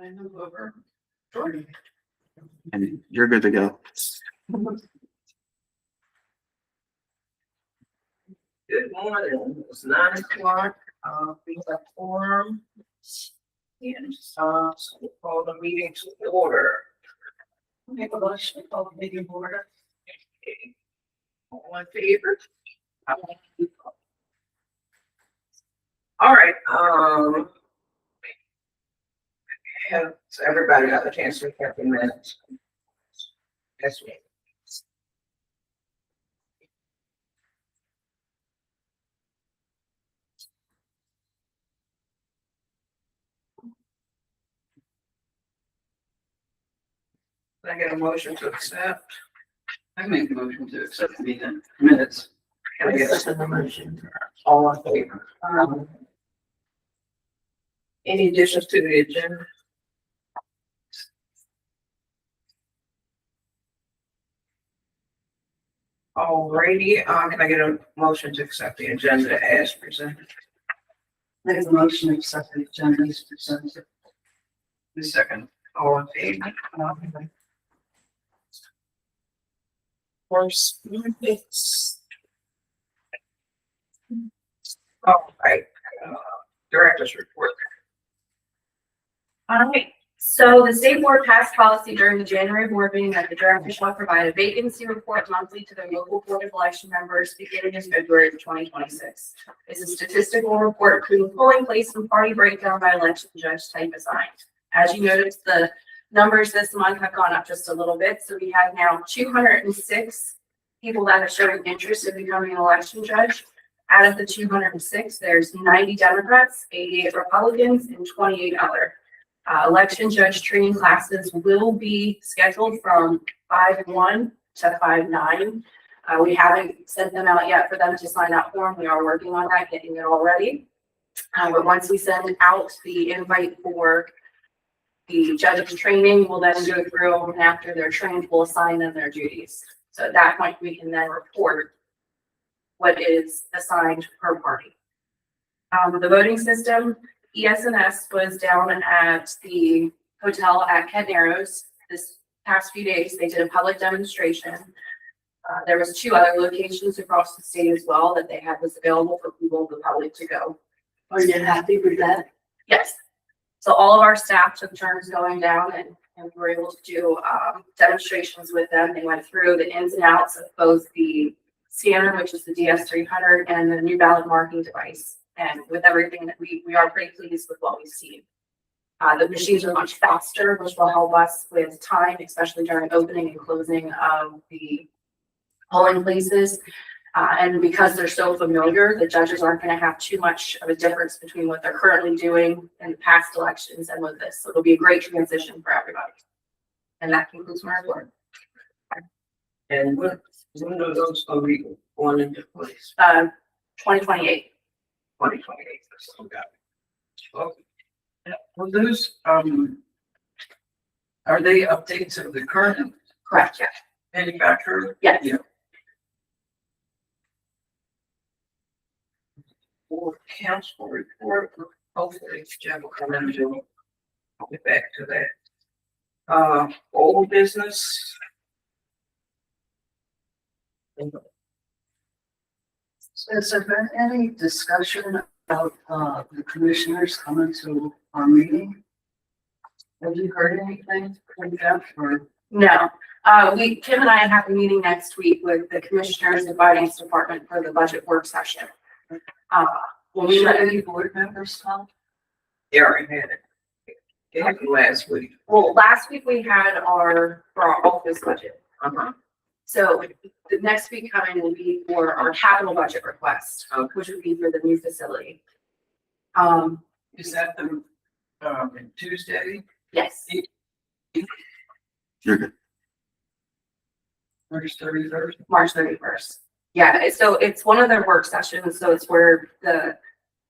I move over. Jordan. And you're good to go. Good morning. It's 9 o'clock. We have a forum. And so we'll call the meeting to order. Make a motion to call the meeting to order. Okay. All in favor? All right. Have everybody got a chance to look at the minutes? Yes, ma'am. Can I get a motion to accept? I make a motion to accept the minutes. Can I get a motion? All in favor? Any additions to the agenda? Alrighty, can I get a motion to accept the agenda as presented? Make a motion to accept the agenda as presented. The second, all in favor? Course, it's. All right, director's report. All right, so the state board passed policy during the January board meeting that the director shall provide a vacancy report monthly to their local board of election members beginning in February of 2026. It's a statistical report including polling place and party breakdown by election judge type assigned. As you noticed, the numbers this month have gone up just a little bit. So we have now 206 people that are showing interest in becoming an election judge. Out of the 206, there's 90 Democrats, 88 Republicans, and 28 other. Election judge training classes will be scheduled from 5/1 to 5/9. We haven't sent them out yet for them to sign up for them. We are working on that, getting it all ready. But once we send out the invite for the judges training, we'll then go through, and after they're trained, we'll assign them their duties. So at that point, we can then report what is assigned per party. The voting system, ES&S was down at the hotel at Ken Narrows this past few days. They did a public demonstration. There was 2 other locations across the state as well that they had was available for people, the public to go. Are you happy with that? Yes. So all of our staff took turns going down and we were able to do demonstrations with them. They went through the ins and outs of both the scanner, which is the DS300, and the new ballot marking device. And with everything that we are pretty pleased with what we've seen. The machines are much faster, which will help us with time, especially during opening and closing of the polling places. And because they're so familiar, the judges aren't going to have too much of a difference between what they're currently doing in past elections and with this. So it'll be a great transition for everybody. And that concludes my report. And when are those going to be going into place? 2028. 2028. So got it. Okay. Well, those, are they updates of the current Correct, yeah. manufacturer? Yes. Yeah. For council report, hopefully Jeff will come in and I'll get back to that. Old business. Has there been any discussion about the commissioners coming to our meeting? Have you heard anything from Jeff or? No, Kim and I have a meeting next week with the commissioners and finance department for the budget work session. Will we let any board members come? They already had it. It happened last week. Well, last week we had for our office budget. So the next week coming will be for our capital budget request, which would be for the new facility. Is that the Tuesday? Yes. You're good. March 31st? March 31st. Yeah, so it's one of their work sessions. So it's where the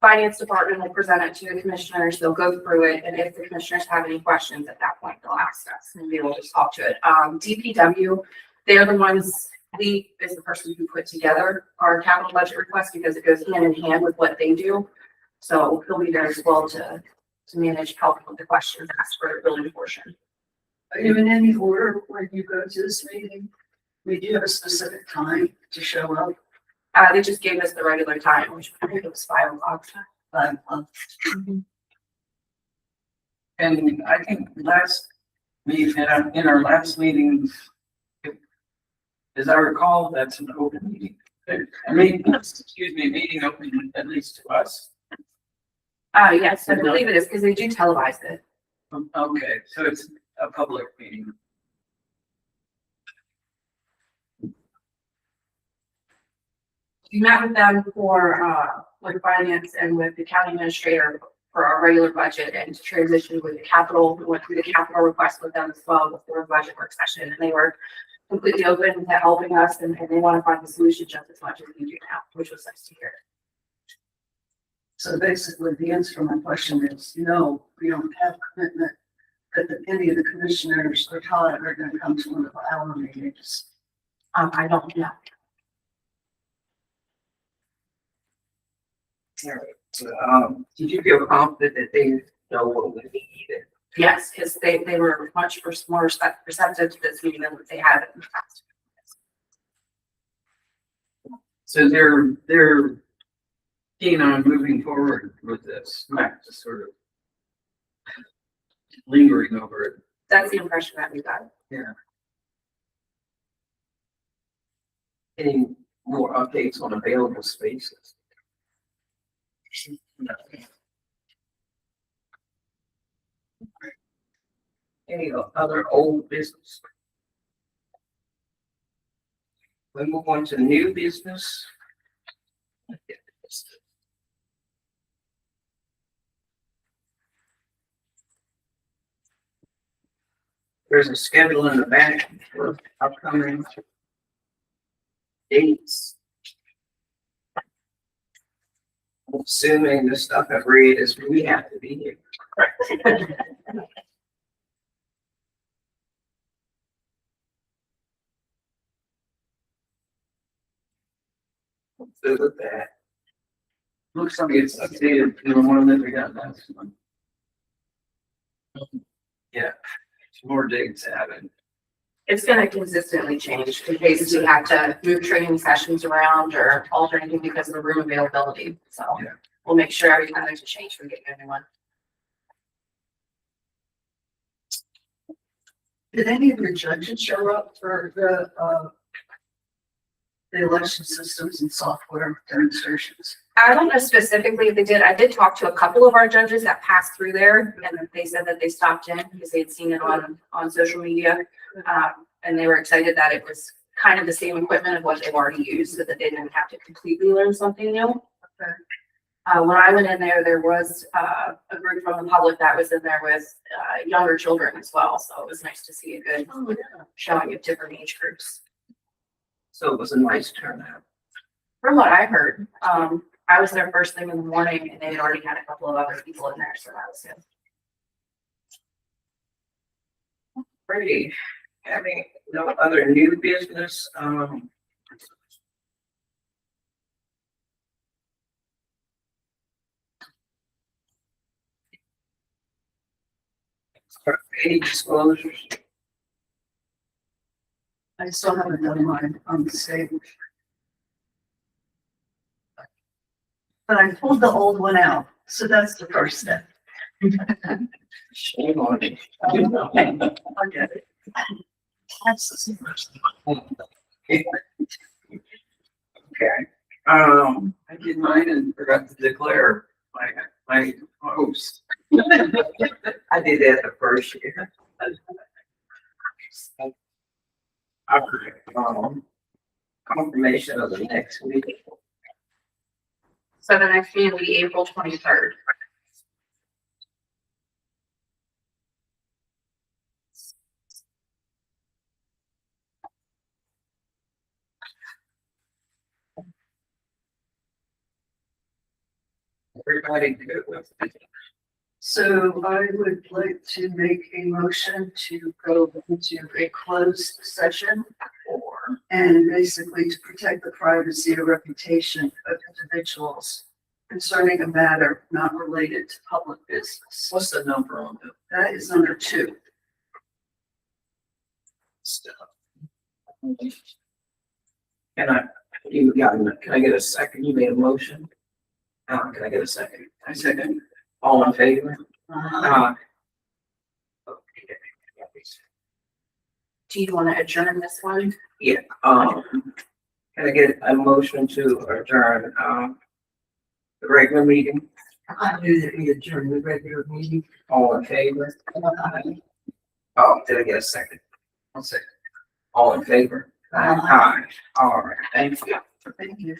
finance department will present it to the commissioners. They'll go through it. And if the commissioners have any questions at that point, they'll ask us and we will just talk to it. DPW, they're the ones, Lee is the person who put together our capital budget request because it goes hand in hand with what they do. So he'll be there as well to to manage help with the questions asked for the building portion. Are you in any order when you go to this meeting? We do have a specific time to show up. They just gave us the regular time, which I think it was 5 o'clock. But, And I think last meeting, in our last meeting, as I recall, that's an open meeting. I mean, excuse me, meeting open at least to us. Yes, I believe it is, because they do televise it. Okay, so it's a public meeting. We met with them for, with finance and with the county administrator for our regular budget and to transition with the capital. We went through the capital request with them as well before the budget work session, and they were completely open to helping us, and they want to find the solution just as much as we do now, which was nice to hear. so basically the answer to my question is no, we don't have commitment that any of the commissioners or Todd are gonna come to one of our meetings. I don't know. All right. Did you feel confident that they know what we needed? Yes, because they were much more receptive to this meeting than what they had in the past. So they're keen on moving forward with this, not just sort of lingering over it. That's the impression that we got. Any more updates on available spaces? Any other old business? We move on to new business. There's a schedule in the back for upcoming dates. I'm assuming the stuff I've read is we have to be here. Let's look at that. Looks like it's updated to the one that we got last month. Yeah, some more dates added. It's gonna consistently change in case we have to move training sessions around or alter anything because of the room availability. So Yeah. we'll make sure every time there's a change, we get a new one. Did any of your judges show up for the election systems and software demonstrations? I don't know specifically if they did. I did talk to a couple of our judges that passed through there, and they said that they stopped in because they had seen it on social media. And they were excited that it was kind of the same equipment of what they've already used, so that they didn't have to completely learn something new. Okay. When I went in there, there was a group from the public that was in there with younger children as well. So it was nice to see a good showing of different age groups. So it was a nice turnout. From what I heard, I was there first thing in the morning, and they had already had a couple of other people in there, so that was good. Pretty. Having no other new business, any disclosures? I still haven't done mine on the stage. But I pulled the old one out, so that's the first step. Shame on you. I get it. That's the first. Okay. I did mine and forgot to declare my host. I did that the first year. Confirmation of the next meeting. So the next meeting will be April 23rd. Everybody good with it? So I would like to make a motion to go into a closed session and basically to protect the privacy or reputation of individuals concerning a matter not related to public business. What's the number on the That is number 2. stuff? Can I get a second? You made a motion? Can I get a second? I second. All in favor? Okay. Do you want to adjourn this one? Can I get a motion to adjourn, the regular meeting? I knew that we adjourned the regular meeting. All in favor? Oh, did I get a second? I'll second. All in favor? Aye. All right, thank you. Thank you.